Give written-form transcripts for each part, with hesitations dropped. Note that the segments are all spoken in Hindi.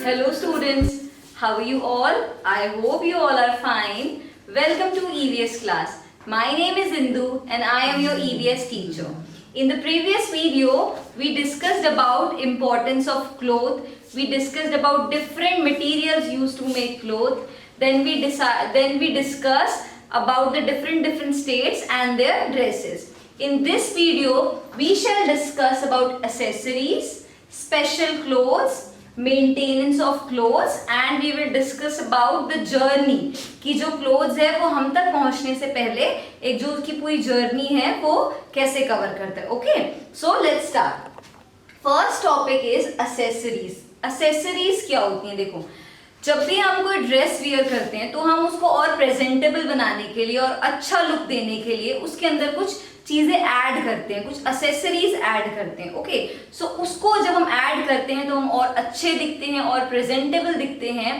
Hello students, how are you all? I hope you all are fine. Welcome to EVS class. My name is Indu and I am your EVS teacher. In the previous video, we discussed about importance of cloth. We discussed about different materials used to make cloth. Then we discussed about the different states and their dresses. In this video, we shall discuss about accessories, special clothes, maintenance of clothes and we will discuss about the journey कि जो क्लोथ्स है वो हम तक पहुंचने से पहले एक जो उसकी पूरी जर्नी है वो कैसे कवर करता है. Okay, so let's start. First topic is accessories. Accessories क्या होती हैं? देखो, जब भी हम कोई ड्रेस वियर करते हैं तो हम उसको और प्रेजेंटेबल बनाने के लिए और अच्छा लुक देने के लिए उसके अंदर कुछ चीजें ऐड करते हैं, कुछ एक्सेसरीज ऐड करते हैं. ओके, सो उसको जब हम ऐड करते हैं तो हम और अच्छे दिखते हैं और प्रेजेंटेबल दिखते हैं.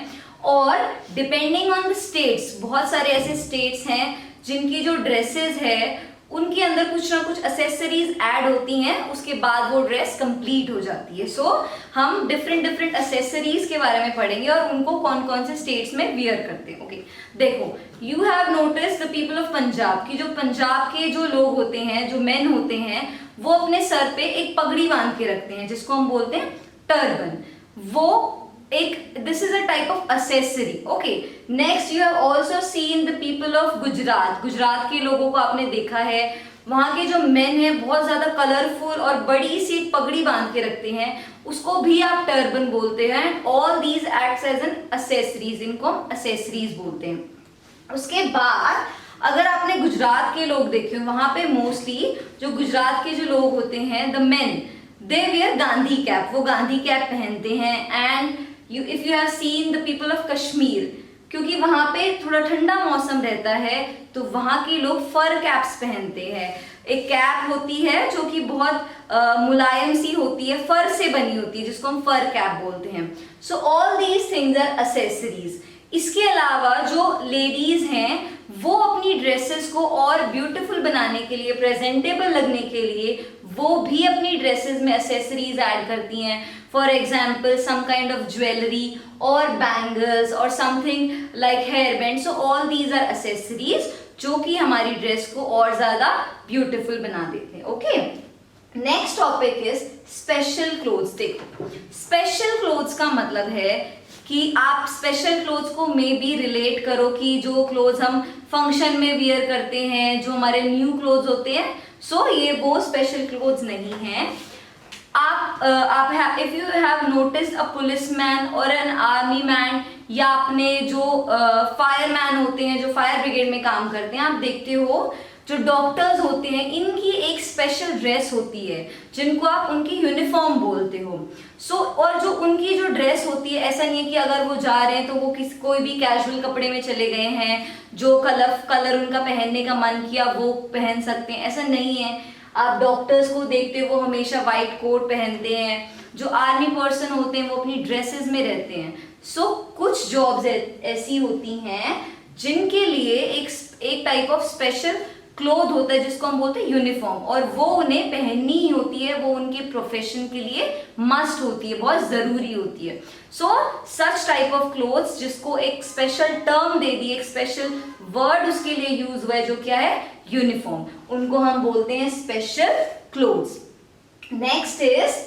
और डिपेंडिंग ऑन द स्टेट्स, बहुत सारे ऐसे स्टेट्स हैं जिनकी जो ड्रेसेस है उनके अंदर कुछ ना कुछ एक्सेसरीज ऐड होती हैं, उसके बाद वो ड्रेस कंप्लीट हो जाती है. सो हम डिफरेंट एक्सेसरीज के बारे में पढ़ेंगे और उनको कौन कौन से स्टेट्स में वियर करते हैं. ओके, देखो, you have notice the people of Punjab की जो पंजाब के जो लोग होते हैं, जो मेन होते हैं, वो अपने सर पे एक पगड़ी बांध के रखते हैं जिसको हम बोलते हैं टर्बन. वो एक this is a type of accessory. Okay, next you have also seen the people of Gujarat. Gujarat के लोगों को आपने देखा है, वहां के जो मेन है बहुत ज्यादा कलरफुल और बड़ी सी पगड़ी बांध के रखते हैं, उसको भी आप टर्बन बोलते हैं. All these acts as an accessories, इनको हम एक्सेसरीज बोलते हैं. उसके बाद अगर आपने गुजरात के लोग देखे वहां पे मोस्टली जो गुजरात के जो लोग होते हैं, the men, they wear Gandhi cap. वो गांधी कैप पहनते हैं. And if you have seen the people of Kashmir, क्योंकि वहां पे थोड़ा ठंडा मौसम रहता है तो वहां के लोग फर कैप्स पहनते हैं. एक कैप होती है जो कि बहुत मुलायम सी होती है, फर से बनी होती है, जिसको हम फर कैप बोलते हैं. So all these things are accessories. इसके अलावा जो लेडीज हैं वो अपनी ड्रेसेस को और ब्यूटीफुल बनाने के लिए, प्रेजेंटेबल लगने के लिए, वो भी अपनी ड्रेसेस में एक्सेसरीज ऐड करती हैं. For example some kind of jewellery और बैंगल्स और something like hair band. So all these are accessories जो कि हमारी ड्रेस को और ज्यादा ब्यूटीफुल बना देते हैं. Okay, next topic is special clothes. देखो, स्पेशल क्लोथ्स का मतलब है कि आप स्पेशल क्लोथ्स को मे बी रिलेट करो कि जो क्लोथ्स हम फंक्शन में वियर करते हैं, जो हमारे न्यू क्लोथ्स होते हैं, सो ये वो स्पेशल क्लोथ्स नहीं हैं. आप if you have noticed a policeman और एन आर्मी मैन, या अपने जो फायरमैन होते हैं जो फायर ब्रिगेड में काम करते हैं, आप देखते हो जो डॉक्टर्स होते हैं इनकी एक स्पेशल ड्रेस होती है जिनको आप उनकी यूनिफॉर्म बोलते हो. सो और जो उनकी जो ड्रेस होती है, ऐसा नहीं है कि अगर वो जा रहे हैं तो वो कोई भी कैजुअल कपड़े में चले गए हैं, जो कलर उनका पहनने का मन किया वो पहन सकते हैं, ऐसा नहीं है. आप डॉक्टर्स को देखते हो वो हमेशा व्हाइट कोट पहनते हैं. जो आर्मी पर्सन होते हैं वो अपनी ड्रेसेस में रहते हैं. सो कुछ जॉब्स ऐसी होती हैं जिनके लिए एक टाइप ऑफ स्पेशल क्लोथ होता है जिसको हम बोलते हैं यूनिफॉर्म, और वो उन्हें पहननी ही होती है, वो उनके प्रोफेशन के लिए मस्ट होती है, बहुत जरूरी होती है. सो सच टाइप ऑफ क्लोथ्स जिसको एक स्पेशल टर्म दे दी, एक स्पेशल वर्ड उसके लिए यूज हुआ है, जो क्या है, यूनिफॉर्म, उनको हम बोलते हैं special clothes. Next is,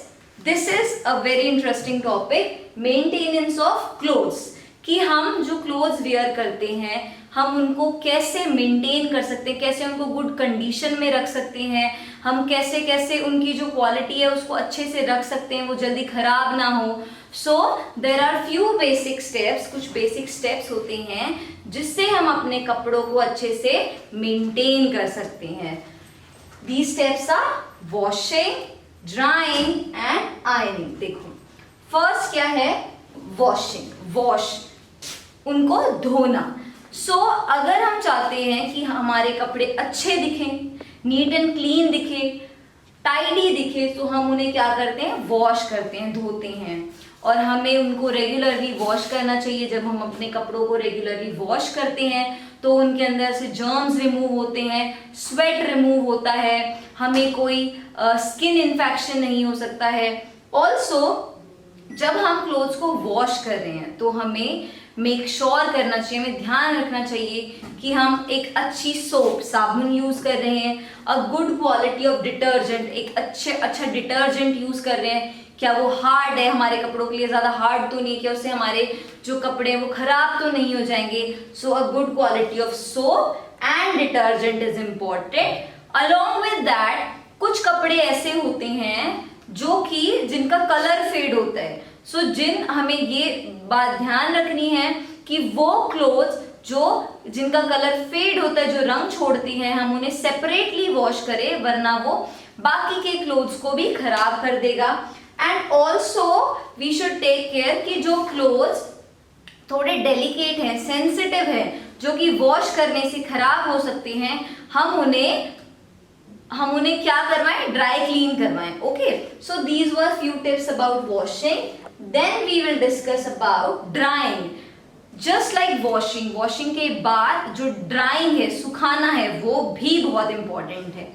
this is a very interesting topic, maintenance of clothes. कि हम जो क्लोथ्स वेयर करते हैं हम उनको कैसे मेंटेन कर सकते हैं, कैसे उनको गुड कंडीशन में रख सकते हैं, हम कैसे कैसे उनकी जो क्वालिटी है उसको अच्छे से रख सकते हैं, वो जल्दी खराब ना हो. So there are few basic steps, कुछ बेसिक स्टेप्स होते हैं जिससे हम अपने कपड़ों को अच्छे से मेंटेन कर सकते हैं. These steps are washing, drying and ironing. देखो, फर्स्ट क्या है, वॉशिंग, वॉश, उनको धोना. सो अगर हम चाहते हैं कि हमारे कपड़े अच्छे दिखें, नीट एंड क्लीन दिखे, टाइडी दिखे, तो हम उन्हें क्या करते हैं, वॉश करते हैं, धोते हैं. और हमें उनको रेगुलरली वॉश करना चाहिए. जब हम अपने कपड़ों को रेगुलरली वॉश करते हैं तो उनके अंदर से जर्म्स रिमूव होते हैं, स्वेट रिमूव होता है, हमें कोई स्किन इन्फेक्शन नहीं हो सकता है. ऑल्सो जब हम क्लोथ्स को वॉश कर रहे हैं तो हमें मेक श्योर करना चाहिए, हमें ध्यान रखना चाहिए कि हम एक अच्छी सोप, साबुन यूज कर रहे हैं, अ गुड क्वालिटी ऑफ डिटर्जेंट, एक अच्छा डिटर्जेंट यूज कर रहे हैं। क्या वो हार्ड है, हमारे कपड़ों के लिए ज़्यादा हार्ड तो नहीं, क्या उससे हमारे जो कपड़े हैं वो खराब तो नहीं हो जाएंगे। So a good quality of soap and detergent is important. Along with that कुछ कपड़े ऐसे होते हैं जो कि जिनका कलर फेड होता है। सो हमें ये बात ध्यान रखनी है कि वो क्लोथ्स जिनका कलर फेड होता है, जो रंग छोड़ती हैं, हम उन्हें सेपरेटली वॉश करें, वरना वो बाकी के क्लोथ्स को भी खराब कर देगा। And also we should take care कि जो क्लोथ्स थोड़े डेलिकेट हैं, सेंसिटिव है, जो कि वॉश करने से खराब हो सकते हैं, हम उन्हें क्या करवाएं, ड्राई क्लीन करवाएं। Okay, so these were few tips about washing. Then we will discuss about drying. Just like washing के बाद जो ड्राइंग है, सुखाना है, वो भी बहुत इंपॉर्टेंट है।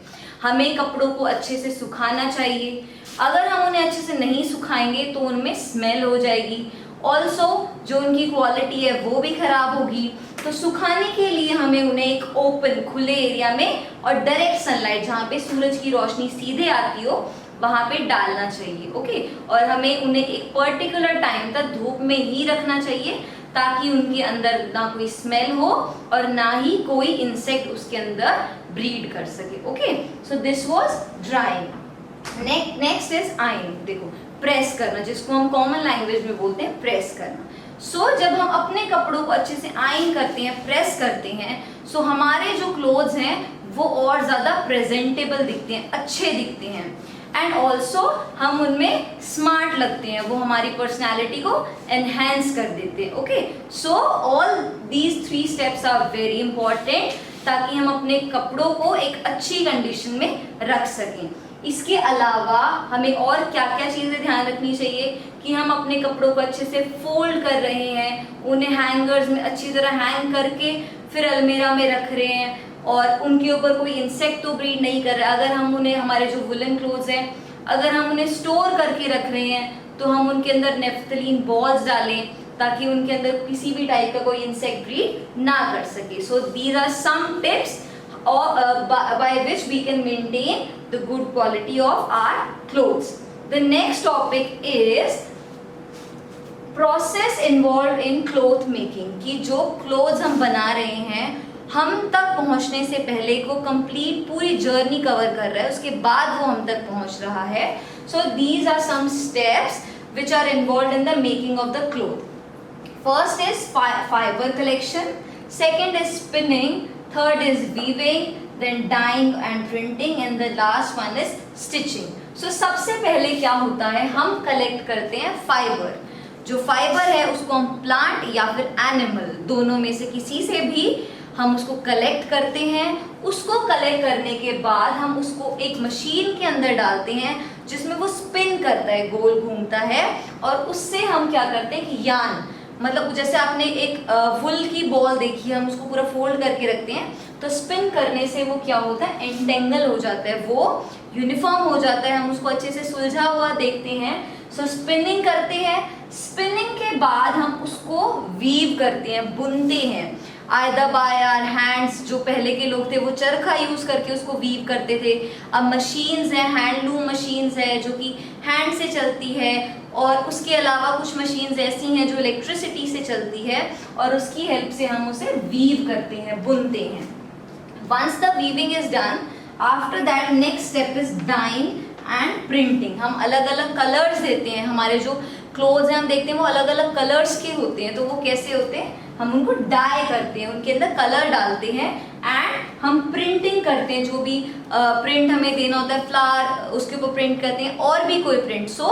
हमें कपड़ों को अच्छे से सुखाना चाहिए। अगर हम उन्हें अच्छे से नहीं सुखाएंगे तो उनमें स्मेल हो जाएगी, ऑल्सो जो उनकी क्वालिटी है वो भी खराब होगी। तो सुखाने के लिए हमें उन्हें एक ओपन, खुले एरिया में और डायरेक्ट सनलाइट, जहाँ पे सूरज की रोशनी सीधे आती हो, वहां पे डालना चाहिए। ओके, और हमें उन्हें एक पर्टिकुलर टाइम तक धूप में ही रखना चाहिए, ताकि उनके अंदर ना कोई स्मेल हो और ना ही कोई इंसेक्ट उसके अंदर ब्रीड कर सके। Okay, so this was drawing. Next is iron. देखो, प्रेस करना, जिसको हम कॉमन लैंग्वेज में बोलते हैं प्रेस करना। सो जब हम अपने कपड़ों को अच्छे से आयरन करते हैं, प्रेस करते हैं, सो हमारे जो क्लोथ्स हैं वो और ज़्यादा प्रेजेंटेबल दिखते हैं, अच्छे दिखते हैं। एंड ऑल्सो हम उनमें स्मार्ट लगते हैं, वो हमारी पर्सनैलिटी को एनहेंस कर देते हैं। Okay, so all these 3 steps are very important, ताकि हम अपने कपड़ों को एक अच्छी कंडीशन में रख सकें। इसके अलावा हमें और क्या क्या चीज़ें ध्यान रखनी चाहिए कि हम अपने कपड़ों को अच्छे से फोल्ड कर रहे हैं, उन्हें हैंगर्स में अच्छी तरह हैंग करके फिर अलमीरा में रख रहे हैं, और उनके ऊपर कोई इंसेक्ट तो ब्रीड नहीं कर रहा है। अगर हम उन्हें, हमारे जो वुलन क्लोथ्स हैं, अगर हम उन्हें स्टोर करके रख रहे हैं तो हम उनके अंदर नेफ्थलीन बॉल्स डालें, ताकि उनके अंदर किसी भी टाइप का कोई इंसेक्ट ब्रीड ना कर सके। So these are some tips by which we can maintain the good quality of our clothes. The next topic is process involved in cloth making, कि जो clothes हम बना रहे हैं, हम तक पहुंचने से पहले को complete पूरी जर्नी कवर कर रहा है, उसके बाद वो हम तक पहुंच रहा है। So these are some steps which are involved in the making of the cloth. First is fiber collection, second is spinning, third is weaving, then dyeing and printing, and the last one is stitching. So सबसे पहले क्या होता है, हम कलेक्ट करते हैं फाइबर। जो फाइबर है उसको हम प्लांट या फिर एनिमल, दोनों में से किसी से भी हम उसको कलेक्ट करते हैं। उसको कलेक्ट करने के बाद हम उसको एक मशीन के अंदर डालते हैं, जिसमें वो स्पिन करता है, गोल घूमता है, और उससे हम क्या करते हैं कि यार्न, मतलब जैसे आपने एक वुल की बॉल देखी है, हम उसको पूरा फोल्ड करके रखते हैं, तो स्पिन करने से वो क्या होता है, एंटेंगल हो जाता है, वो यूनिफॉर्म हो जाता है, हम उसको अच्छे से सुलझा हुआ देखते हैं। सो स्पिनिंग करते हैं, स्पिनिंग के बाद हम उसको वीव करते हैं, बुनते हैं, आइदर बाय आवर हैंड्स। जो पहले के लोग थे वो चरखा यूज करके उसको वीव करते थे। अब मशीन्स हैं, हैंडलूम मशीन्स है जो कि हैंड से चलती है, और उसके अलावा कुछ मशीन्स ऐसी हैं जो इलेक्ट्रिसिटी से चलती है, और उसकी हेल्प से हम उसे वीव करते हैं, बुनते हैं। Once the weaving is done, after that next step is dyeing and printing. हम अलग अलग कलर्स देते हैं, हमारे जो क्लोथ्स हैं हम देखते हैं वो अलग अलग कलर्स के होते हैं, तो वो कैसे होते हैं, हम उनको डाई करते हैं, उनके अंदर कलर डालते हैं, एंड हम प्रिंटिंग करते हैं, जो भी प्रिंट हमें देना होता है, फ्लावर उसके ऊपर प्रिंट करते हैं, और भी कोई प्रिंट। सो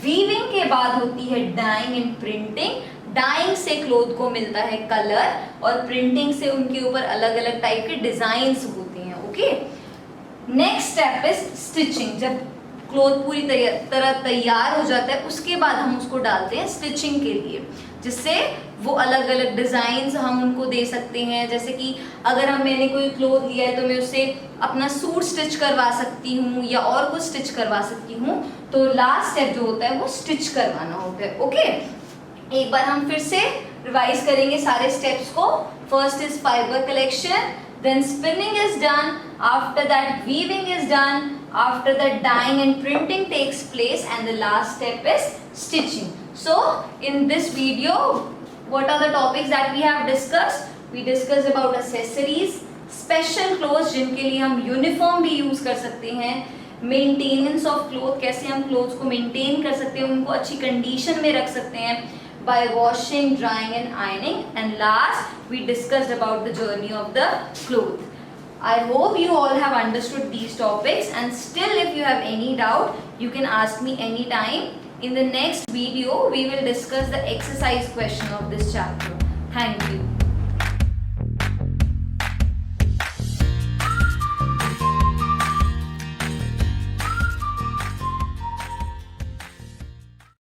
वीविंग के बाद होती है डाइंग एंड प्रिंटिंग। डाइंग से क्लोथ को मिलता है कलर, और प्रिंटिंग से उनके ऊपर अलग अलग टाइप के डिजाइन्स होते हैं। Okay, next step is stitching. जब क्लोथ पूरी तरह तैयार हो जाता है, उसके बाद हम उसको डालते हैं स्टिचिंग के लिए। जिससे वो अलग अलग डिज़ाइंस हम उनको दे सकते हैं। जैसे कि अगर मैंने कोई क्लोथ लिया है तो मैं उससे अपना सूट स्टिच करवा सकती हूँ या और कुछ स्टिच करवा सकती हूँ। तो लास्ट स्टेप जो होता है वो स्टिच करवाना होता है। ओके, एक बार हम फिर से रिवाइज करेंगे सारे स्टेप्स को। First is fibre collection, then spinning is done, after that weaving is done, after that dyeing and printing takes place, and the last step is stitching. So in this video, what are the topics that we have discussed? We discussed about accessories, special clothes जिनके लिए हम यूनिफॉर्म भी यूज कर सकते हैं, मेंटेनेंस ऑफ क्लोथ, कैसे हम क्लोथ्स को मेंटेन कर सकते हैं, उनको अच्छी कंडीशन में रख सकते हैं by washing, drying and ironing, and last we discussed about the journey of the cloth. I hope you all have understood these topics, and still if you have any doubt you can ask me anytime. In the next video we will discuss the exercise question of this chapter. Thank you.